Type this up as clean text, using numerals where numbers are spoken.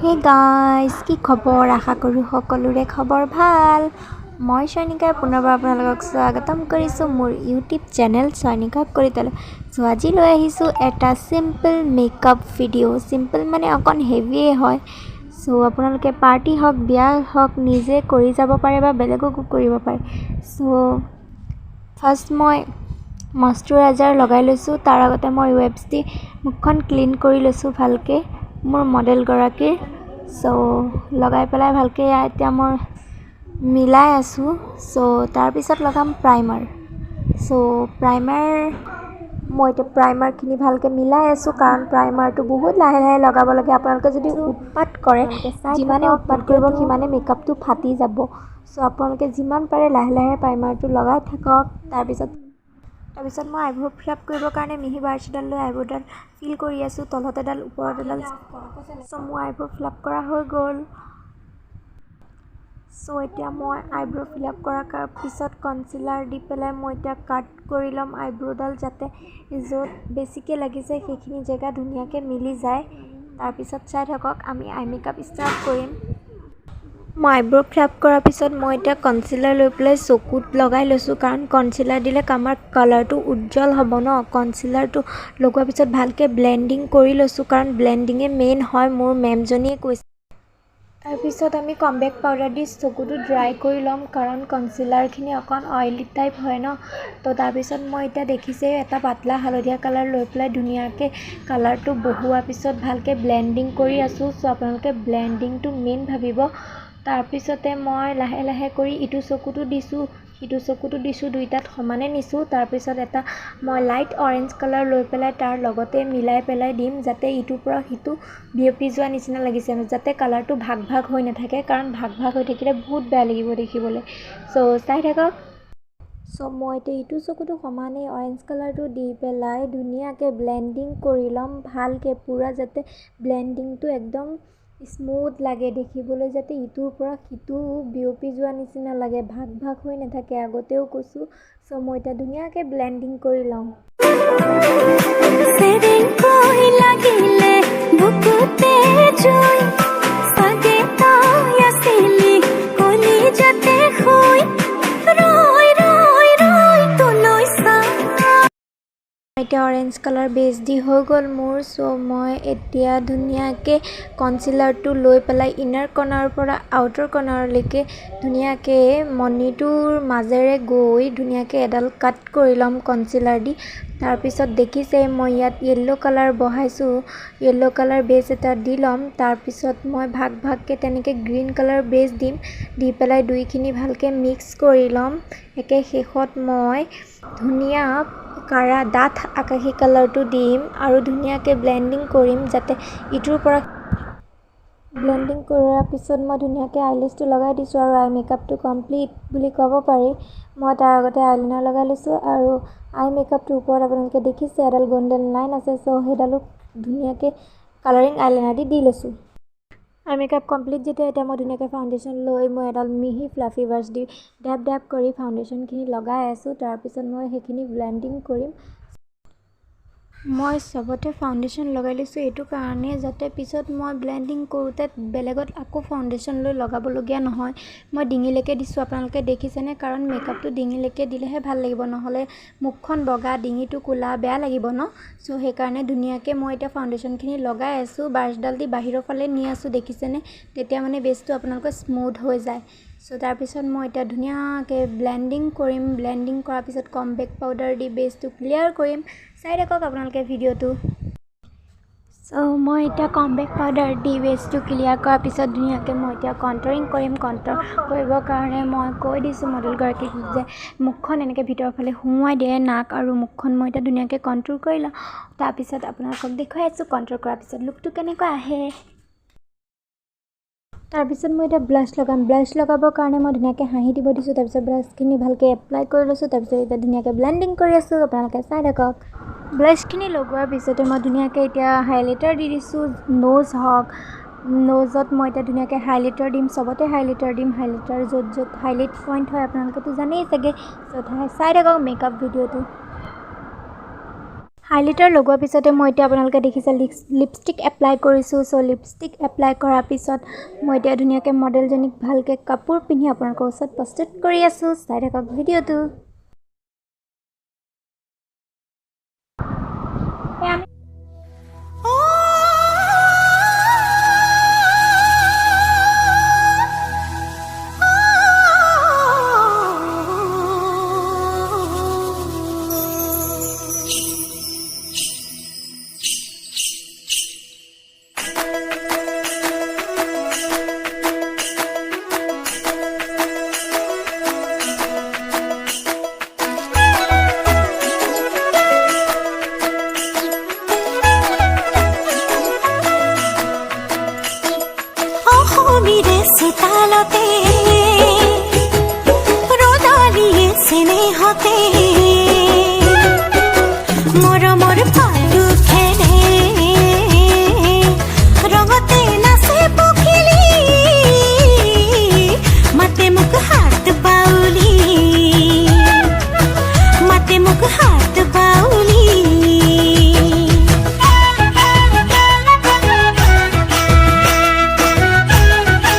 Hey guys, কি খবৰ? আশা কৰোঁ সকলোৰে খবৰ ভাল। মই চয়নিকাই পুনৰবাৰ আপোনালোকক স্বাগতম কৰিছোঁ মোৰ ইউটিউব চেনেল চয়নিকা কলিতালৈ। চ' আজি লৈ আহিছোঁ এটা চিম্পল মেকআপ ভিডিঅ'। চিম্পল মানে অকণ হেভিয়ে হয়। চ' আপোনালোকে পাৰ্টি হওক, বিয়া হওক, নিজে কৰি যাব পাৰে বা বেলেগকো কৰিব পাৰে। চ' ফাৰ্ষ্ট মই মইশ্চাৰাইজাৰ লগাই লৈছোঁ। তাৰ আগতে মই ৱেপছ দি মুখখন ক্লিন কৰি লৈছোঁ ভালকৈ মোৰ মডেলগৰাকীৰ। চ' লগাই পেলাই ভালকৈ এতিয়া মই মিলাই আছোঁ। চ' তাৰপিছত লগাম প্ৰাইমাৰ। মই এতিয়া প্ৰাইমাৰখিনি ভালকৈ মিলাই আছোঁ, কাৰণ প্ৰাইমাৰটো বহুত লাহে লাহে লগাব লাগে। আপোনালোকে যদি উৎপাত কৰে, যিমানে উৎপাত কৰিব সিমানে মেকআপটো ফাটি যাব। চ' আপোনালোকে যিমান পাৰে লাহে লাহে প্ৰাইমাৰটো লগাই থাকক। তাৰপিছত মই আইব্ৰ' ফিল আপ কৰিবৰ কাৰণে মিহি ব্ৰাছ এডাল লৈ আইব্ৰ'ডাল ফিল কৰি আছোঁ, তলত এডাল ওপৰত এডাল। চ' মোৰ আইব্ৰ' ফিল আপ কৰা হৈ গ'ল। চ' এতিয়া মই আইব্ৰ' ফিল আপ কৰাৰ পিছত কনচিলাৰ দি পেলাই মই এতিয়া কাট কৰি ল'ম আইব্ৰ'ডাল, যাতে য'ত বেছিকৈ লাগিছে সেইখিনি জেগা ধুনীয়াকৈ মিলি যায়। তাৰপিছত চাই থাকক, আমি আই মেকআপ ষ্টাৰ্ট কৰিম। মই আইব্ৰ' ফিল আপ কৰাৰ পিছত মই এতিয়া কনচিলাৰ লৈ পেলাই চকুত লগাই লৈছোঁ, কাৰণ কনচিলাৰ দিলে আমাৰ কালাৰটো উজ্জ্বল হ'ব ন। কনচিলাৰটো লগোৱাৰ পিছত ভালকৈ ব্লেণ্ডিং কৰি লৈছোঁ, কাৰণ ব্লেণ্ডিঙে মেইন হয়, মোৰ মেমজনীয়ে কৈছে। তাৰপিছত আমি কম্বেক্ট পাউডাৰ দি চকুটো ড্ৰাই কৰি ল'ম, কাৰণ কনচিলাৰখিনি অকণ অইলি টাইপ হয় ন। তো তাৰপিছত মই এতিয়া দেখিছেই এটা পাতলা হালধীয়া কালাৰ লৈ পেলাই ধুনীয়াকৈ কালাৰটো বহুৱাৰ পিছত ভালকৈ ব্লেণ্ডিং কৰি আছোঁ। চ' আপোনালোকে ব্লেণ্ডিংটো মেইন ভাবিব। তাৰপিছতে মই লাহে লাহে কৰি ইটো চকুটো দিছোঁ, সিটো চকুটো দিছোঁ, দুইটাত সমানে নিছোঁ। তাৰপিছত এটা মই লাইট অৰেঞ্জ কালাৰ লৈ পেলাই তাৰ লগতে মিলাই পেলাই দিম, যাতে ইটোৰ পৰা সিটো বিয়পি যোৱা নিচিনা লাগিছে, যাতে কালাৰটো ভাগ ভাগ হৈ নাথাকে, কাৰণ ভাগ ভাগ হৈ থাকিলে বহুত বেয়া লাগিব দেখিবলৈ। চ' চাই থাকক। চ' মই এতিয়া ইটো চকুটো সমানেই অৰেঞ্জ কালাৰটো দি পেলাই ধুনীয়াকৈ ব্লেণ্ডিং কৰি ল'ম ভালকৈ, পূৰা যাতে ব্লেণ্ডিংটো একদম স্মুথ লাগে দেখিবলৈ, যাতে ইটোৰ পৰা সিটো বিয়পি যোৱা নিচিনা লাগে, ভাগ ভাগ হৈ নাথাকে, আগতেও কৈছোঁ। চ' মই এতিয়া ধুনীয়াকৈ ব্লেণ্ডিং কৰি লওঁ। এতিয়া অৰেঞ্জ কালাৰ বেছ দি হৈ গ'ল মোৰ। চ' মই এতিয়া ধুনীয়াকৈ কনচিলাৰটো লৈ পেলাই ইনাৰ কৰ্ণাৰৰ পৰা আউটাৰ কৰ্ণাৰলৈকে ধুনীয়াকৈ মণিটোৰ মাজেৰে গৈ ধুনীয়াকৈ এডাল কাট কৰি ল'ম কনচিলাৰ দি। তাৰপিছত দেখিছে মই ইয়াত য়েল্ল' কালাৰ বহাইছোঁ, য়েল্ল' কালাৰ বেছ এটা দি ল'ম। তাৰপিছত মই ভাগ ভাগকৈ তেনেকৈ গ্ৰীণ কালাৰ বেছ দিম, দি পেলাই দুইখিনি ভালকৈ মিক্স কৰি ল'ম। একে শেষত মই ধুনীয়া কাৰা ডাঠ আকাশী কালাৰটো দিম আৰু ধুনীয়াকৈ ব্লেণ্ডিং কৰিম, যাতে ইটোৰ পৰা ব্লেণ্ডিং কৰাৰ পিছত মই ধুনীয়াকৈ আইলেছটো লগাই দিছোঁ আৰু আই মেকআপটো কমপ্লিট বুলি ক'ব পাৰি। মই তাৰ আগতে আইলাইনাৰ লগাই লৈছোঁ আৰু আই মেকআপটোৰ ওপৰত আপোনালোকে দেখিছে এডাল গোল্ডেন লাইন আছে। চ' সেইডালো ধুনীয়াকৈ কালাৰিং আইলাইনাৰ দি লৈছোঁ। আই মেকআপ কমপ্লিট যেতিয়া, এতিয়া মই ধুনীয়াকৈ ফাউণ্ডেশ্যন লৈ মই এডাল মিহি ফ্লাফি ব্ৰাছ দি ডেপ ডেপ কৰি ফাউণ্ডেশ্যনখিনি লগাই আছোঁ। তাৰপিছত মই সেইখিনি ব্লেণ্ডিং কৰিম। মই চবতে ফাউণ্ডেশ্যন লগাই লৈছোঁ এইটো কাৰণে, যাতে পিছত মই ব্লেণ্ডিং কৰোঁতে বেলেগত আকৌ ফাউণ্ডেশ্যন লৈ লগাবলগীয়া নহয়। মই ডিঙিলৈকে দিছোঁ, আপোনালোকে দেখিছেনে, কাৰণ মেকআপটো ডিঙিলৈকে দিলেহে ভাল লাগিব, নহ'লে মুখখন বগা ডিঙিটো ক'লা বেয়া লাগিব ন। চ' সেইকাৰণে ধুনীয়াকৈ মই এতিয়া ফাউণ্ডেশ্যনখিনি লগাই আছোঁ, ব্ৰাছডাল দি বাহিৰৰ ফালে নি আছোঁ, দেখিছেনে, তেতিয়া মানে বেছটো আপোনালোকৰ স্মুথ হৈ যায়। চ' তাৰপিছত মই এতিয়া ধুনীয়াকৈ ব্লেণ্ডিং কৰিম। ব্লেণ্ডিং কৰাৰ পিছত কম্বেক্ট পাউডাৰ দি বেছটো ক্লিয়াৰ কৰিম। চাই থাকক আপোনালোকে ভিডিঅ'টো। চ' মই এতিয়া কম্বেক্ট পাউডাৰ দি বেছটো ক্লিয়াৰ কৰাৰ পিছত ধুনীয়াকৈ মই এতিয়া কণ্টৰিং কৰিম। কণ্টৰ কৰিবৰ কাৰণে মই কৈ দিছোঁ মডেলগৰাকীক যে মুখখন এনেকৈ ভিতৰৰ ফালে সুমুৱাই দিয়ে, নাক আৰু মুখখন মই এতিয়া ধুনীয়াকৈ কণ্ট্ৰল কৰি লওঁ। তাৰপিছত আপোনালোকক দেখুৱাই আছোঁ কণ্ট্ৰল কৰাৰ পিছত লুকটো কেনেকুৱা আহে। তাৰপিছত মই এতিয়া ব্লাছ লগাম। ব্লাছ লগাবৰ কাৰণে মই ধুনীয়াকৈ হাঁহি দিব দিছোঁ। তাৰপিছত ব্লাছখিনি ভালকৈ এপ্লাই কৰি লৈছোঁ। তাৰপিছত এতিয়া ধুনীয়াকৈ ব্লেণ্ডিং কৰি আছোঁ, আপোনালোকে চাই থাকক। ব্লাছখিনি লগোৱাৰ পিছতে মই ধুনীয়াকৈ এতিয়া হাইলাইটাৰ দি দিছোঁ। ন'জ হওক, ন'জত মই এতিয়া ধুনীয়াকৈ হাইলাইটাৰ দিম, চবতে হাইলাইটাৰ দিম। হাইলাইটাৰ য'ত য'ত হাইলাইট পইণ্ট হয় আপোনালোকেতো জানেই চাগে। চ' চাই থাকক মেকআপ ভিডিঅ'টো। হাইলাইটাৰ লগোৱাৰ পিছতে মই এতিয়া আপোনালোকে দেখিছে লিপষ্টিক এপ্লাই কৰিছোঁ। চ' লিপষ্টিক এপ্লাই কৰাৰ পিছত মই এতিয়া ধুনীয়াকৈ মডেলজনীক ভালকৈ কাপোৰ পিন্ধি আপোনালোকৰ ওচৰত প্ৰস্তুত কৰি আছোঁ। চাই থাকক ভিডিঅ'টো। তালতে ৰদালিয়ে চেনেহতে